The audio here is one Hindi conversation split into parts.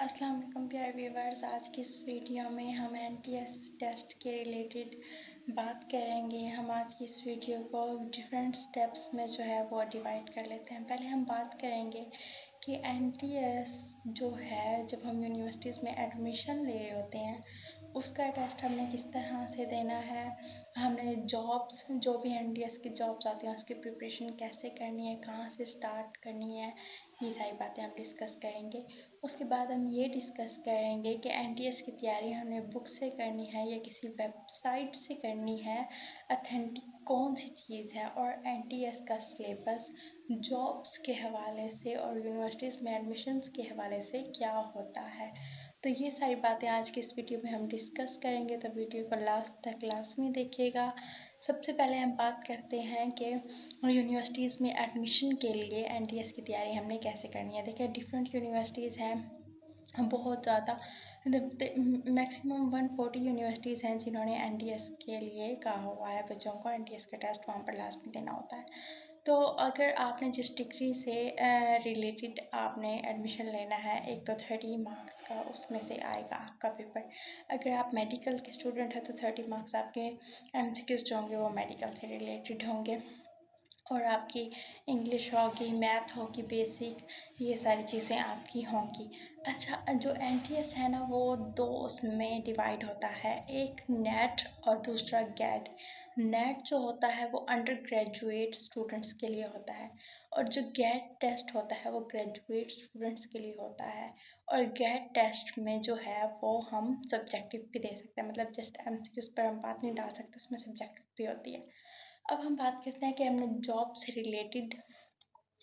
अस्सलाम वालेकुम प्यारे व्यूवर्स। आज की इस वीडियो में हम एनटीएस टेस्ट के रिलेटेड बात करेंगे। हम आज की इस वीडियो को डिफरेंट स्टेप्स में जो है वो डिवाइड कर लेते हैं। पहले हम बात करेंगे कि एनटीएस जो है, जब हम यूनिवर्सिटीज़ में एडमिशन ले रहे होते हैं उसका टेस्ट हमने किस तरह से देना है, हमने जॉब्स जो भी एनटीएस की जॉब्स आती हैं उसकी प्रिपरेशन कैसे करनी है, कहाँ से स्टार्ट करनी है, ये सारी बातें हम डिस्कस करेंगे। उसके बाद हम ये डिस्कस करेंगे कि एनटीएस की तैयारी हमने बुक से करनी है या किसी वेबसाइट से करनी है, अथेंटिक कौन सी चीज़ है, और एनटीएस का सिलेबस जॉब्स के हवाले से और यूनिवर्सिटीज़ में एडमिशन्स के हवाले से क्या होता है। तो ये सारी बातें आज की इस वीडियो में हम डिस्कस करेंगे, तो वीडियो को लास्ट तक लाजमी देखिएगा। सबसे पहले हम बात करते हैं कि यूनिवर्सिटीज़ में एडमिशन के लिए एनटीएस की तैयारी हमने कैसे करनी है। देखिए, डिफरेंट यूनिवर्सिटीज़ हैं, बहुत ज़्यादा, मैक्सिमम 140 यूनिवर्सिटीज़ हैं जिन्होंने एनटीएस के लिए कहा हुआ है बच्चों को एनटीएस का टेस्ट वहाँ पर लाजमी देना होता है। तो अगर आपने जिस डिग्री से रिलेटेड आपने एडमिशन लेना है, एक तो 30 मार्क्स का उसमें से आएगा आपका पेपर। अगर आप मेडिकल के स्टूडेंट हैं तो 30 मार्क्स आपके एमसीक्यूज जो होंगे वो मेडिकल से रिलेटेड होंगे, और आपकी इंग्लिश होगी, मैथ होगी, बेसिक, ये सारी चीज़ें आपकी होंगी। अच्छा, जो एनटीएस है ना वो दो उसमें डिवाइड होता है, एक नेट और दूसरा गैट। नेट जो होता है वो अंडर ग्रेजुएट स्टूडेंट्स के लिए होता है, और जो गेट टेस्ट होता है वो ग्रेजुएट स्टूडेंट्स के लिए होता है। और गेट टेस्ट में जो है वो हम सब्जेक्टिव भी दे सकते हैं, मतलब जस्ट एमसीक्यूज पर हम बात नहीं डाल सकते, उसमें सब्जेक्टिव भी होती है। अब हम बात करते हैं कि हमने जॉब से रिलेटेड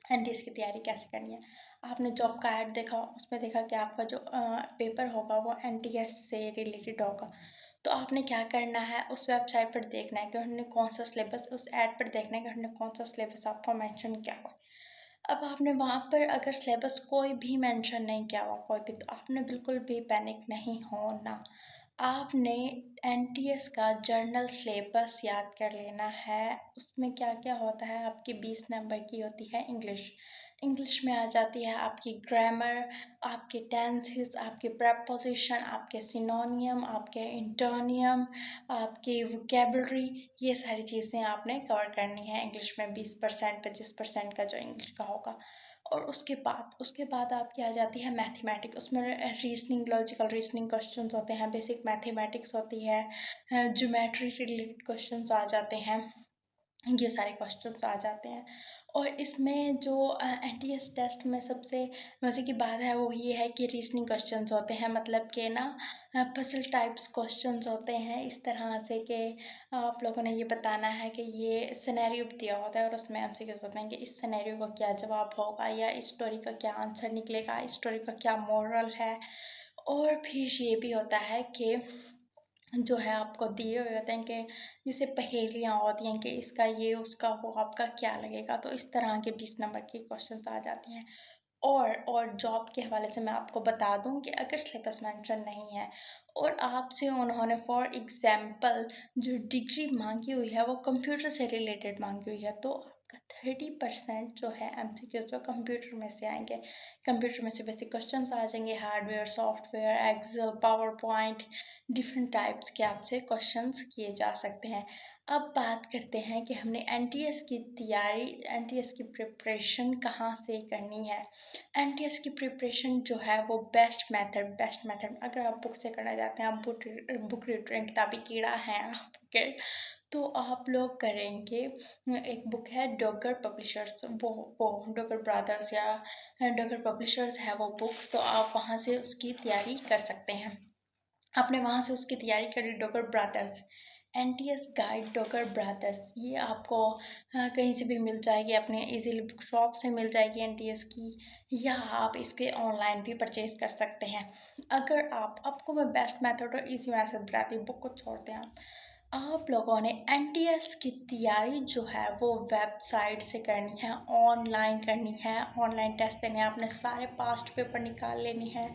एनटीएस की तैयारी कैसे करनी है। आपने जॉब का ऐड देखा, उसमें देखा कि आपका जो पेपर होगा वो एनटीएस से रिलेटेड होगा, तो आपने क्या करना है, उस वेबसाइट पर देखना है कि उन्होंने कौन सा सिलेबस, उस ऐड पर देखना है कि उन्होंने कौन सा सिलेबस आपको मेंशन किया हुआ है। अब आपने वहाँ पर अगर सिलेबस कोई भी मेंशन नहीं किया हुआ, कोई भी, तो आपने बिल्कुल भी पैनिक नहीं होना। आपने एनटीएस का जर्नल सिलेबस याद कर लेना है। उसमें क्या क्या होता है, आपकी 20 नंबर की होती है इंग्लिश। इंग्लिश में आ जाती है आपकी ग्रामर, आपके टेंसेस, आपके प्रेपोजिशन, आपके सिनोनियम, आपके इंटोनियम, आपकी वोकेबलरी, ये सारी चीज़ें आपने कवर करनी है इंग्लिश में। 20% 25% का जो इंग्लिश का होगा। और उसके बाद आपकी आ जाती है मैथमेटिक्स। उसमें रीजनिंग, लॉजिकल रीजनिंग क्वेश्चंस होते हैं, बेसिक मैथमेटिक्स होती है, ज्योमेट्री रिलेटेड क्वेश्चंस आ जाते हैं, ये सारे क्वेश्चंस आ जाते हैं। और इसमें जो एनटीएस टेस्ट में सबसे मज़े की बात है वो ये है कि रीजनिंग क्वेश्चंस होते हैं, मतलब कि ना पजल टाइप्स क्वेश्चंस होते हैं, इस तरह से कि आप लोगों ने ये बताना है कि ये सिनेरियो दिया होता है और उसमें एमसीक्यूज होते हैं कि इस सिनेरियो का क्या जवाब होगा, या इस स्टोरी का क्या आंसर निकलेगा, इस स्टोरी का क्या मोरल है। और फिर ये भी होता है कि जो है आपको दिए हुए होते हैं कि जैसे पहेलियाँ होती हैं कि इसका ये उसका वो, आपका क्या लगेगा, तो इस तरह के 20 नंबर की क्वेश्चन आ जाती हैं। और जॉब के हवाले से मैं आपको बता दूं कि अगर सिलेबस मेंशन नहीं है और आपसे उन्होंने फॉर एग्जांपल जो डिग्री मांगी हुई है वो कंप्यूटर से रिलेटेड मांगी हुई है, तो आपका 30% जो है एमसीक्यूज वो कंप्यूटर में से आएंगे। कंप्यूटर में से बेसिक क्वेश्चंस आ जाएंगे, hardware, software, Excel, PowerPoint, different types के आपसे क्वेश्चंस किए जा सकते हैं। अब बात करते हैं कि हमने एनटीएस की तैयारी, एनटीएस की प्रिपरेशन कहाँ से करनी है। एनटीएस की प्रिपरेशन जो है वो बेस्ट मेथड अगर आप बुक से करना चाहते हैं, आप बुक रीडर किताबी कीड़ा हैं आपके, तो आप लोग करेंगे, एक बुक है डॉगर पब्लिशर्स, वो डॉगर ब्रदर्स या डॉगर पब्लिशर्स है वो बुक, तो आप वहाँ से उसकी तैयारी कर सकते हैं। आपने वहाँ से उसकी तैयारी करी, डॉगर ब्रदर्स, एनटीएस गाइड डॉगर ब्रदर्स, ये आपको कहीं से भी मिल जाएगी, अपने इजीली बुक शॉप से मिल जाएगी एनटीएस की, या आप इसके ऑनलाइन भी परचेज कर सकते हैं। अगर आपको मैं बेस्ट मेथड और इजी मेथड बताती हूँ, बुक को छोड़ते हैं आप। आप लोगों ने एनटीएस की तैयारी जो है वो वेबसाइट से करनी है, ऑनलाइन करनी है, ऑनलाइन टेस्ट देने हैं, आपने सारे पास्ट पेपर निकाल लेने हैं।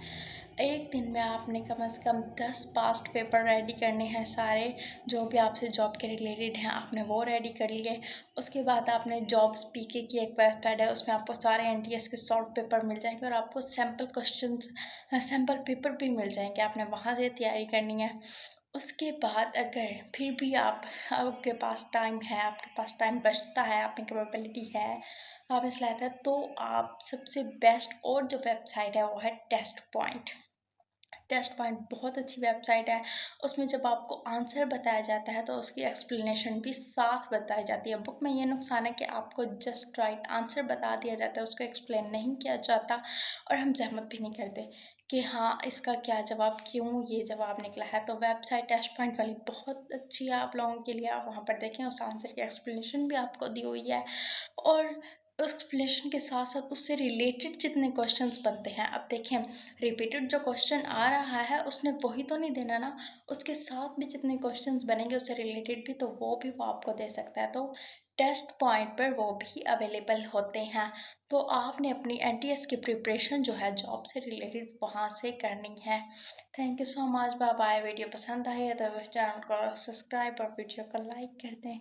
एक दिन में आपने कम से कम 10 पास्ट पेपर रेडी करने हैं, सारे जो भी आपसे जॉब के रिलेटेड हैं आपने वो रेडी कर लिए। उसके बाद आपने जॉब्स पीके की एक वेबसाइट है, उसमें आपको सारे एनटीएस के सॉल्व पेपर मिल जाएंगे और आपको सैम्पल क्वेश्चंस सैम्पल पेपर भी मिल जाएंगे, आपने वहाँ से तैयारी करनी है। उसके बाद अगर फिर भी आपके पास टाइम है, आपके पास टाइम बचता है, आप में कैपेबिलिटी है, आप इस लायक है, तो आप सबसे बेस्ट और जो वेबसाइट है वो है टेस्ट पॉइंट। टेस्ट पॉइंट बहुत अच्छी वेबसाइट है। उसमें जब आपको आंसर बताया जाता है तो उसकी एक्सप्लेनेशन भी साथ बताई जाती है। बुक में ये नुकसान है कि आपको जस्ट राइट आंसर बता दिया जाता है, उसको एक्सप्लेन नहीं किया जाता और हम सहमत भी नहीं करते कि हाँ इसका क्या जवाब, क्यों ये जवाब निकला है। तो वेबसाइट टेस्ट पॉइंट वाली बहुत अच्छी है आप लोगों के लिए, आप वहाँ पर देखें, उस आंसर की एक्सप्लेनेशन भी आपको दी हुई है और उस एक्सप्लेनेशन के साथ साथ उससे रिलेटेड जितने क्वेश्चंस बनते हैं। अब देखें, रिपीटेड जो क्वेश्चन आ रहा है उसने वही तो नहीं देना ना, उसके साथ भी जितने क्वेश्चंस बनेंगे उससे रिलेटेड भी, तो वो आपको दे सकता है। तो टेस्ट पॉइंट पर वो भी अवेलेबल होते हैं। तो आपने अपनी एनटीएस की प्रिपरेशन जो है जॉब से रिलेटेड वहाँ से करनी है। Thank you so much, bye bye. Video पसंद आई है तो चैनल को सब्सक्राइब और वीडियो को लाइक कर दें।